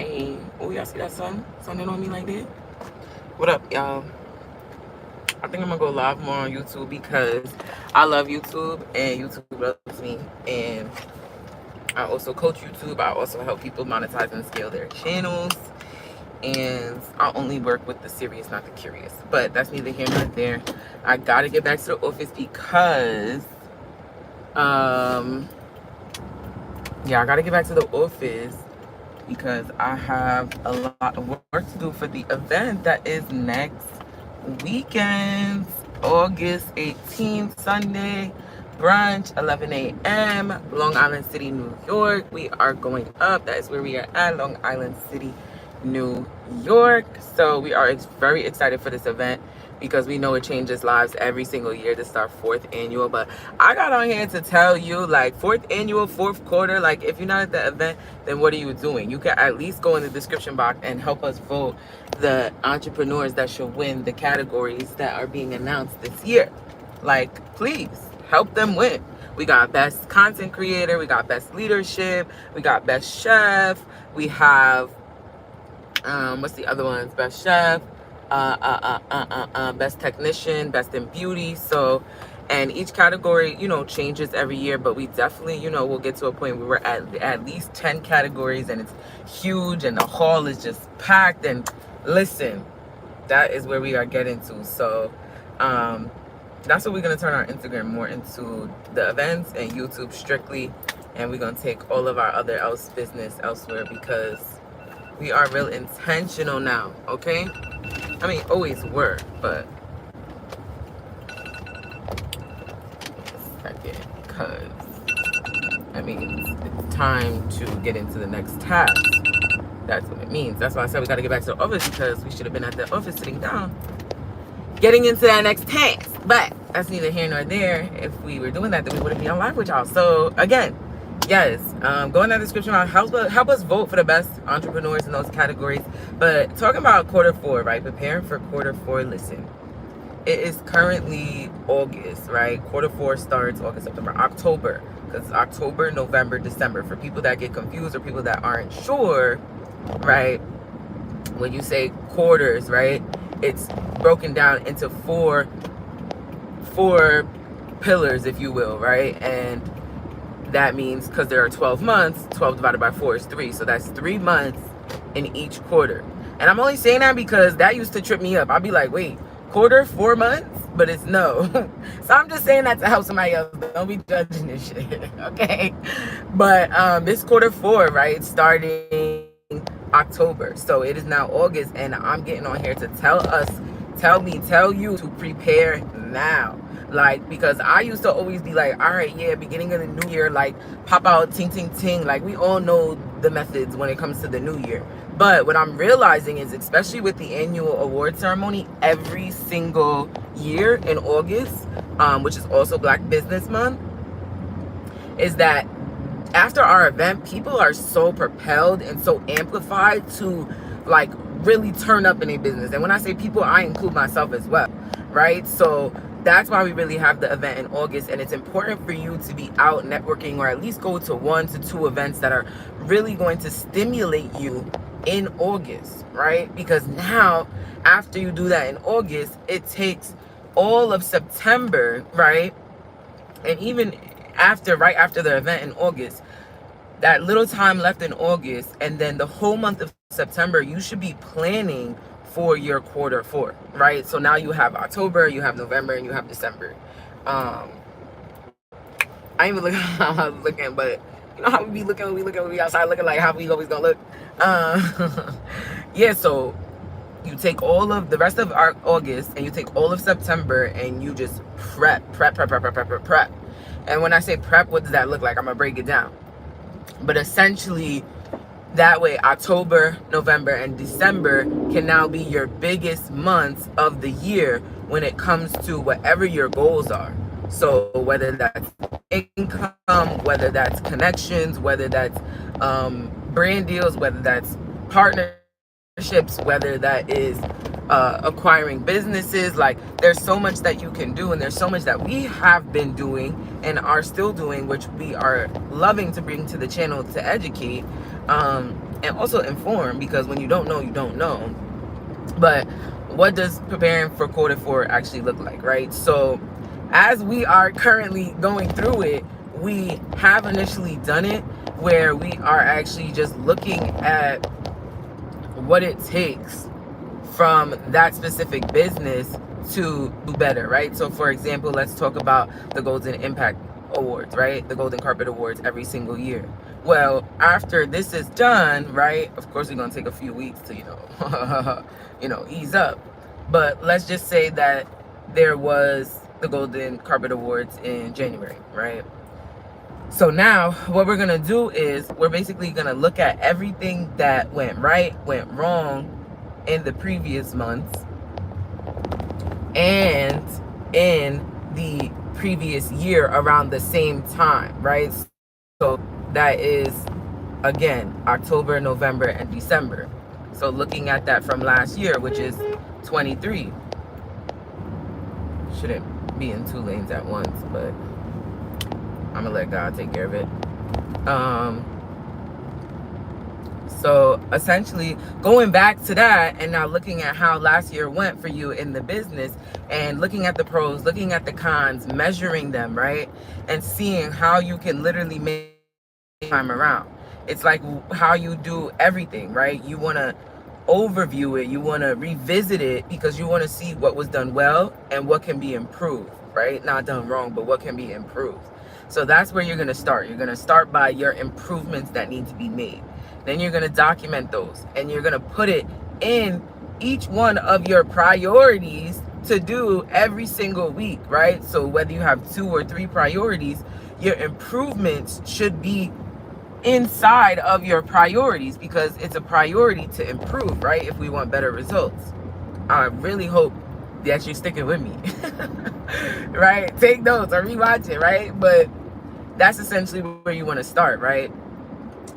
Hey, oh, y'all see that sun? Sunning on me like that? What up, y'all? I think I'm gonna go live more on YouTube because I love YouTube and YouTube loves me. And I also coach YouTube. I also help people monetize and scale their channels. And I only work with the serious, not the curious. But that's neither here nor there. I gotta get back to the office because, um, yeah, I gotta get back to the office because I have a lot of work to do for the event that is next weekend, August 18th, Sunday, brunch, 11 a.m., Long Island City, New York. We are going up. That is where we are at, Long Island City, New York. So we are very excited for this event because we know it changes lives every single year. This is our 4th annual, but I got on here to tell you, like, 4th annual, 4th quarter, like, if you're not at the event, then what are you doing? You can at least go in the description box and help us vote the entrepreneurs that should win the categories that are being announced this year. Like, please help them win. We got best content creator, we got best leadership, we got best chef, we have what's the other ones? Best chef, best technician, best in beauty. So, and each category, you know, changes every year, but we definitely, you know, we'll get to a point where we're at least 10 categories and it's huge and the hall is just packed. And listen, that is where we are getting to. So, that's what we're going to turn our Instagram more into, the events, and YouTube strictly. And we're going to take all of our other business elsewhere because we are real intentional now, okay? I mean, always were, but second, because that means it's time to get into the next task. That's what it means. That's why I said we got to get back to the office, because we should have been at the office sitting down, getting into that next task. But that's neither here nor there. If we were doing that, then we wouldn't be on live with y'all. So again, yes, go in that description. Help us vote for the best entrepreneurs in those categories. But talking about quarter 4, right? Preparing for quarter 4. Listen, it is currently August, right? Quarter 4 starts August, September, October. Because October, November, December. For people that get confused or people that aren't sure, right? When you say quarters, right? It's broken down into four pillars, if you will, right? And that means, because there are 12 months, 12 divided by 4 is 3. So that's 3 months in each quarter. And I'm only saying that because that used to trip me up. I'd be like, wait, quarter, 4 months? But it's no. So I'm just saying that to help somebody else. Don't be judging this shit, okay? But this quarter 4, right, starting October. So it is now August, and I'm getting on here to tell you to prepare now. Like, because I used to always be like, all right, yeah, beginning of the new year, like, pop out, ting, ting, ting. Like, we all know the methods when it comes to the new year. But what I'm realizing is, especially with the annual award ceremony every single year in August, which is also Black Business Month, is that after our event, people are so propelled and so amplified to, like, really turn up in their business. And when I say people, I include myself as well, right? So that's why we really have the event in August. And it's important for you to be out networking, or at least go to 1 to 2 events that are really going to stimulate you in August, right? Because now, after you do that in August, it takes all of September, right? And even right after the event in August, that little time left in August, and then the whole month of September, you should be planning for your quarter 4, right? So now you have October, you have November, and you have December. I ain't even looking how I was looking, but you know how we be looking when we outside, looking like how we always gonna look. Yeah, so you take all of the rest of our August, and you take all of September, and you just prep. And when I say prep, what does that look like? I'm gonna break it down. But essentially, that way, October, November, and December can now be your biggest months of the year when it comes to whatever your goals are. So whether that's income, whether that's connections, whether that's brand deals, whether that's partnerships, whether that is acquiring businesses, like, there's so much that you can do, and there's so much that we have been doing and are still doing, which we are loving to bring to the channel to educate. and also informed, because when you don't know, you don't know. But what does preparing for quarter four actually look like, right? So as we are currently going through it, we have initially done it where we are actually just looking at what it takes from that specific business to do better, right? So for example, let's talk about the Golden Impact Awards, right? The Golden Carpet Awards every single year. Well, after this is done, right, of course we're gonna take a few weeks to, ease up. But let's just say that there was the Golden Carpet Awards in January, right? So now what we're gonna do is we're basically gonna look at everything that went right, went wrong in the previous months and in the previous year around the same time, right? So that is, again, October, November, and December. So looking at that from last year, which is 23. Shouldn't be in two lanes at once, but I'm gonna let God take care of it. So essentially going back to that and now looking at how last year went for you in the business and looking at the pros, looking at the cons, measuring them, right? And seeing how you can literally make time around. It's like how you do everything, right? You want to overview it, you want to revisit it because you want to see what was done well and what can be improved, right? Not done wrong, but what can be improved. So that's where you're going to start. You're going to start by your improvements that need to be made. Then you're going to document those and you're going to put it in each one of your priorities to do every single week, right? So whether you have 2 or 3 priorities, your improvements should be inside of your priorities because it's a priority to improve, right? If we want better results. I really hope that you're sticking with me, right? Take notes or rewatch it, right? But that's essentially where you want to start, right?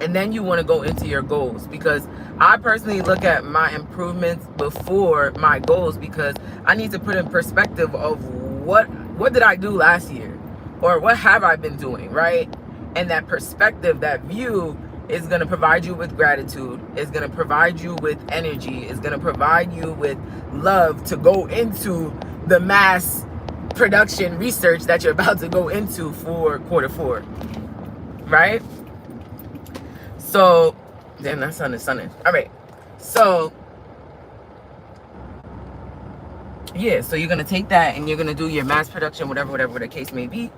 And then you want to go into your goals, because I personally look at my improvements before my goals, because I need to put in perspective of what did I do last year, or what have I been doing, right? And that perspective, that view is going to provide you with gratitude, is going to provide you with energy, is going to provide you with love to go into the mass production research that you're about to go into for quarter four, right? So, damn, that sun is sunning. All right. So, yeah, so you're going to take that and you're going to do your mass production, whatever the case may be.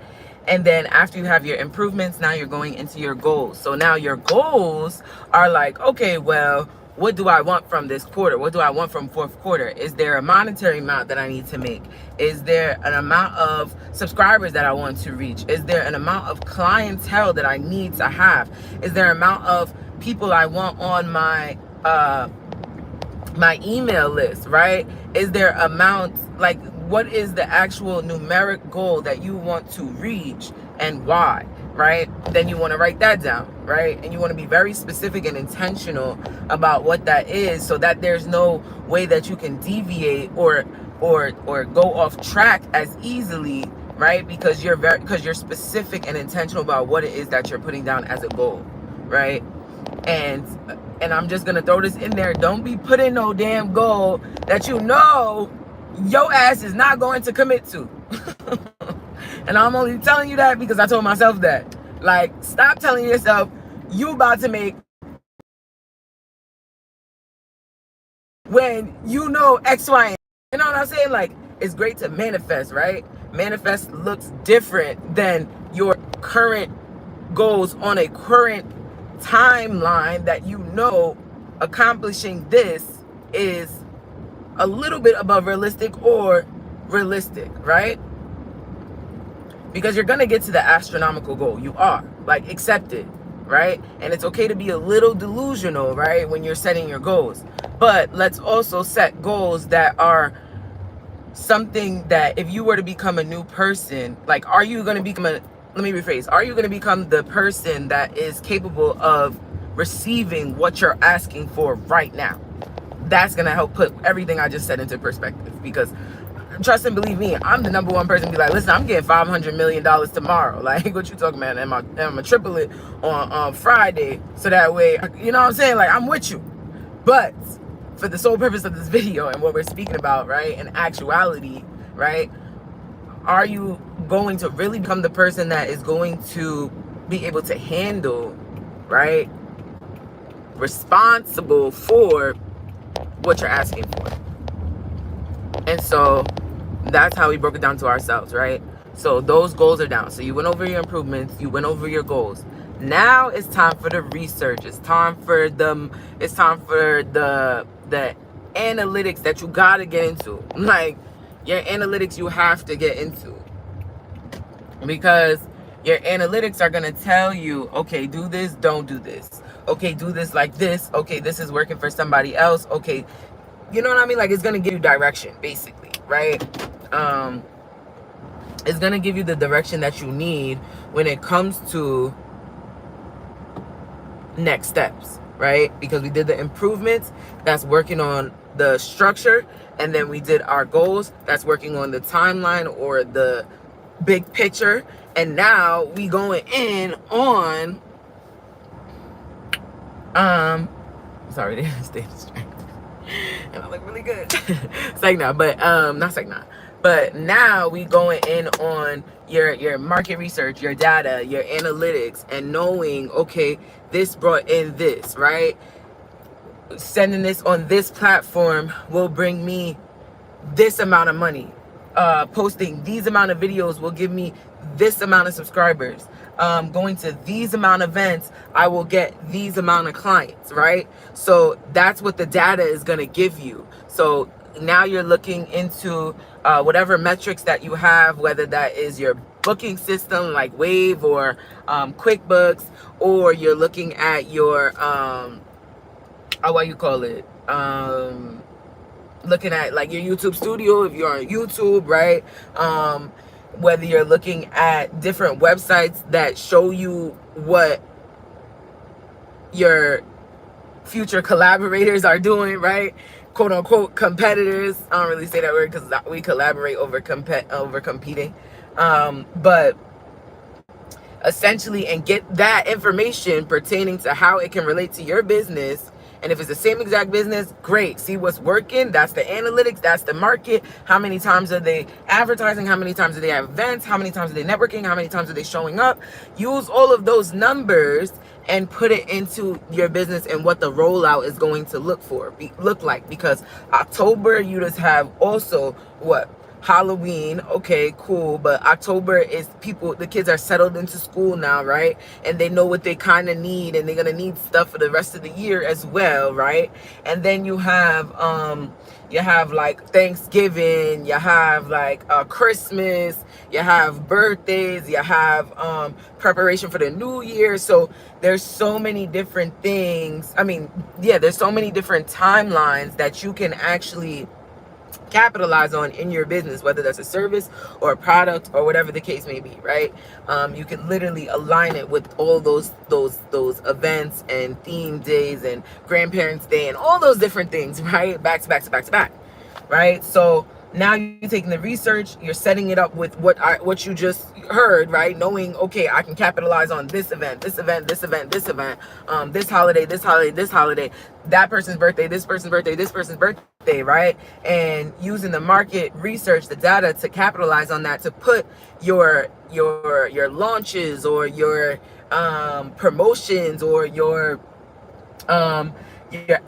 And then after you have your improvements, now you're going into your goals. So now your goals are like, okay, well, what do I want from this quarter? What do I want from fourth quarter? Is there a monetary amount that I need to make? Is there an amount of subscribers that I want to reach? Is there an amount of clientele that I need to have? Is there an amount of people I want on my my email list, right? Is there amount, like, what is the actual numeric goal that you want to reach and why, right? Then you want to write that down, right? And you want to be very specific and intentional about what that is, so that there's no way that you can deviate or go off track as easily, right? Because you're specific and intentional about what it is that you're putting down as a goal, right? And I'm just gonna throw this in there. Don't be putting no damn goal that you know your ass is not going to commit to. And I'm only telling you that because I told myself that. Like, stop telling yourself you about to make when you know X, Y, and you know what I'm saying? Like, it's great to manifest, right? Manifest looks different than your current goals on a current timeline that you know accomplishing this is a little bit above realistic or realistic, right? Because you're gonna get to the astronomical goal. You are, like, accept it, right? And it's okay to be a little delusional, right, when you're setting your goals. But let's also set goals that are something that if you were to become a new person, like, are you gonna become a, let me rephrase, are you going to become the person that is capable of receiving what you're asking for right now? That's going to help put everything I just said into perspective, because trust and believe me, I'm the number one person to be like, listen, I'm getting $500 million tomorrow. Like, what you talking about? And I'm gonna triple it on Friday, so that way, you know what I'm saying? Like, I'm with you. But for the sole purpose of this video and what we're speaking about, right, in actuality, right, are you going to really become the person that is going to be able to handle, right, responsible for what you're asking for? And so that's how we broke it down to ourselves, right? So those goals are down. So you went over your improvements, you went over your goals. Now it's time for the research. It's time for the analytics that you gotta get into. Like, your analytics you have to get into, because your analytics are gonna tell you, okay, do this, don't do this. Okay, do this like this. Okay, this is working for somebody else. Okay, you know what I mean? Like, it's gonna give you direction, basically, right? It's gonna give you the direction that you need when it comes to next steps, right? Because we did the improvements, that's working on the structure, and then we did our goals, that's working on the timeline or the big picture, and now we going in on sorry, they stay distracted. And I look really good. Segna, but not Segna. But now we going in on your market research, your data, your analytics, and knowing, okay, this brought in this, right? Sending this on this platform will bring me this amount of money. Posting these amount of videos will give me this amount of subscribers. Going to these amount of events, I will get these amount of clients, right? So that's what the data is going to give you. So now you're looking into whatever metrics that you have, whether that is your booking system like Wave or QuickBooks, or you're looking at your what you call it, looking at like your YouTube studio if you're on YouTube, right? Whether you're looking at different websites that show you what your future collaborators are doing, right? Quote unquote competitors. I don't really say that word because we collaborate over competing. But essentially, and get that information pertaining to how it can relate to your business. And if it's the same exact business, great. See what's working. That's the analytics. That's the market. How many times are they advertising? How many times do they have events? How many times are they networking? How many times are they showing up? Use all of those numbers and put it into your business and what the rollout is going to look like. Because October, you just have also what? Halloween. Okay, cool. But October is the kids are settled into school now, right? And they know what they kind of need, and they're gonna need stuff for the rest of the year as well, right? And then you have like Thanksgiving, you have like Christmas, you have birthdays, you have preparation for the new year. So there's so many different things. I mean, yeah, there's so many different timelines that you can actually capitalize on in your business, whether that's a service or a product or whatever the case may be, right? You can literally align it with all those events and theme days and grandparents day and all those different things, right? Back to back to back to back, right? So now you're taking the research, you're setting it up with what you just heard, right? Knowing, okay, I can capitalize on this event, this event, this event, this event, this holiday, this holiday, this holiday, that person's birthday, this person's birthday, this person's birthday, right? And using the market research, the data to capitalize on that, to put your launches or your promotions or your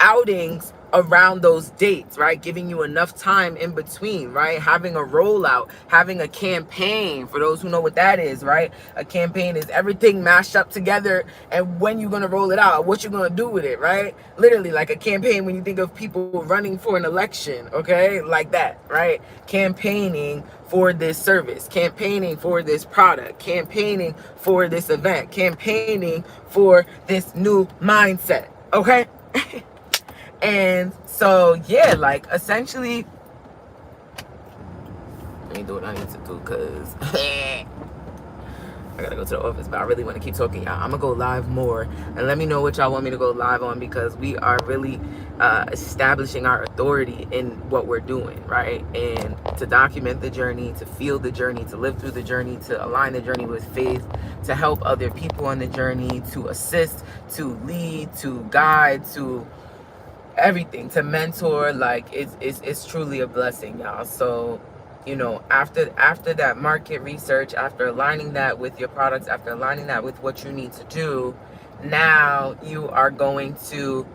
outings around those dates, right? Giving you enough time in between, right? Having a rollout, having a campaign. For those who know what that is, right? A campaign is everything mashed up together, and when you're gonna roll it out, what you're gonna do with it, right? Literally, like a campaign when you think of people running for an election, okay? Like that, right? Campaigning for this service, campaigning for this product, campaigning for this event, campaigning for this new mindset, okay? And so, yeah, like, essentially, let me do what I need to do, because I gotta go to the office, but I really want to keep talking, y'all. I'm gonna go live more, and let me know what y'all want me to go live on, because we are really establishing our authority in what we're doing, right? And to document the journey, to feel the journey, to live through the journey, to align the journey with faith, to help other people on the journey, to assist, to lead, to guide, to everything, to mentor. Like it's truly a blessing, y'all. So, you know, after that market research, after aligning that with your products, after aligning that with what you need to do, now you are going to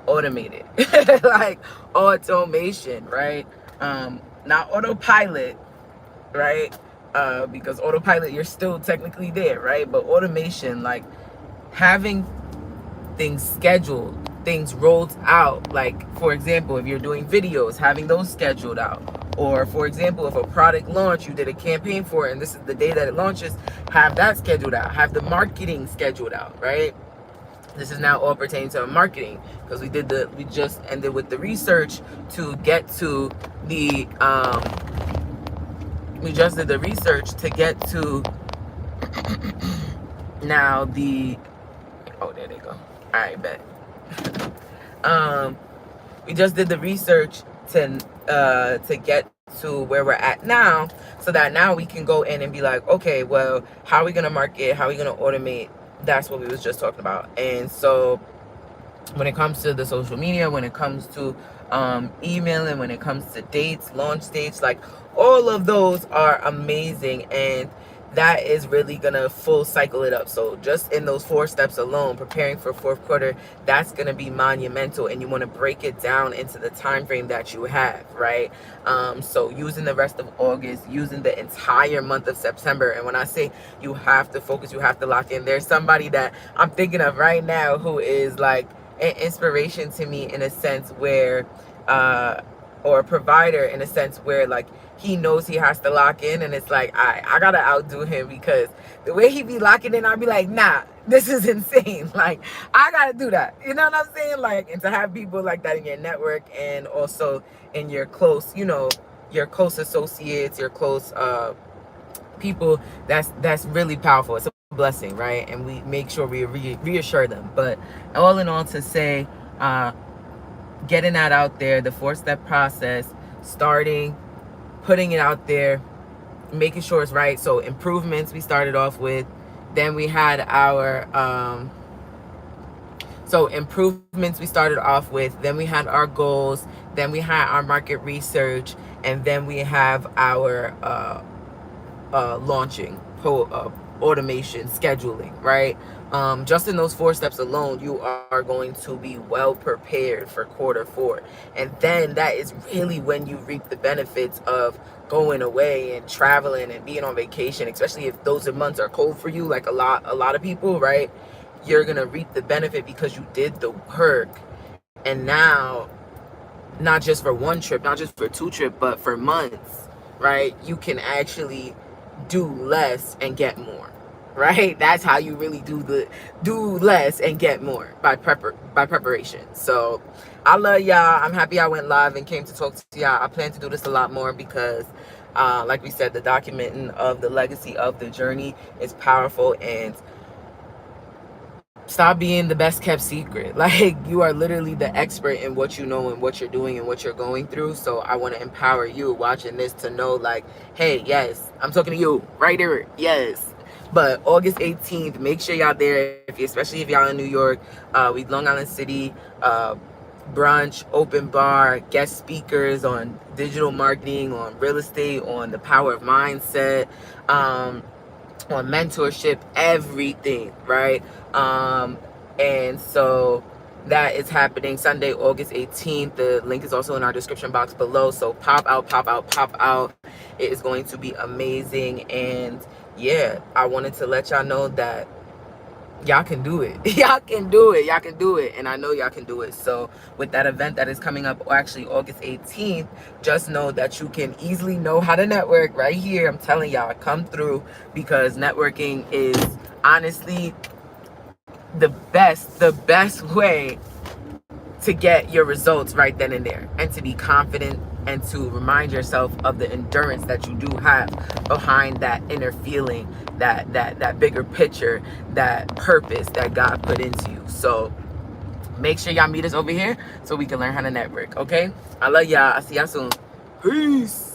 automate it. Like automation, right? Not autopilot, right? Because autopilot, you're still technically there, right? But automation, like having things scheduled, things rolled out. Like, for example, if you're doing videos, having those scheduled out. Or, for example, if a product launch, you did a campaign for it, and this is the day that it launches, have that scheduled out. Have the marketing scheduled out, right? This is now all pertaining to marketing, because we just ended with the research to get to the, we just did the research to get to now the, oh, there they go. All right, bet. We just did the research to get to where we're at now, so that now we can go in and be like, okay, well, how are we gonna market? How are we gonna automate? That's what we was just talking about. And so when it comes to the social media, when it comes to emailing, when it comes to dates, launch dates, like all of those are amazing, and that is really gonna full cycle it up. So just in those 4 steps alone, preparing for 4th quarter, that's gonna be monumental, and you want to break it down into the time frame that you have, right? So using the rest of August, using the entire month of September. And when I say you have to focus, you have to lock in, there's somebody that I'm thinking of right now who is like an inspiration to me, in a sense where or a provider, in a sense where, like, he knows he has to lock in, and it's like I gotta outdo him, because the way he be locking in, I'll be like, nah, this is insane. Like, I gotta do that, you know what I'm saying? Like, and to have people like that in your network, and also in your close, you know, your close associates, your close people, that's really powerful. It's a blessing, right? And we make sure we reassure them. But all in all, to say, getting that out there, the 4-step process, starting, putting it out there, making sure it's right. So improvements we started off with, then we had our then we had our goals, then we had our market research, and then we have our launching, automation, scheduling, right? Just in those 4 steps alone, you are going to be well prepared for quarter 4. And then that is really when you reap the benefits of going away and traveling and being on vacation, especially if those months are cold for you, like a lot of people, right? You're gonna reap the benefit because you did the work. And now, not just for 1 trip, not just for 2 trips, but for months, right? You can actually do less and get more, right? That's how you really do less and get more, by preparation. So I love y'all. I'm happy I went live and came to talk to y'all. I plan to do this a lot more, because like we said, the documenting of the legacy of the journey is powerful. And stop being the best kept secret. Like, you are literally the expert in what you know and what you're doing and what you're going through. So I want to empower you watching this to know, like, hey, yes, I'm talking to you right here. Yes. But August 18th, make sure y'all there, especially if y'all in New York. We Long Island City, brunch, open bar, guest speakers on digital marketing, on real estate, on the power of mindset, on mentorship, everything, right? And so that is happening Sunday, August 18th. The link is also in our description box below. So pop out. It is going to be amazing. And yeah, I wanted to let y'all know that y'all can do it. Y'all can do it. And I know y'all can do it. So with that event that is coming up, actually August 18th, just know that you can easily know how to network right here. I'm telling y'all, come through, because networking is honestly the best way to get your results right then and there, and to be confident and to remind yourself of the endurance that you do have behind that inner feeling, that bigger picture, that purpose that God put into you. So make sure y'all meet us over here so we can learn how to network, okay? I love y'all. I'll see y'all soon. Peace.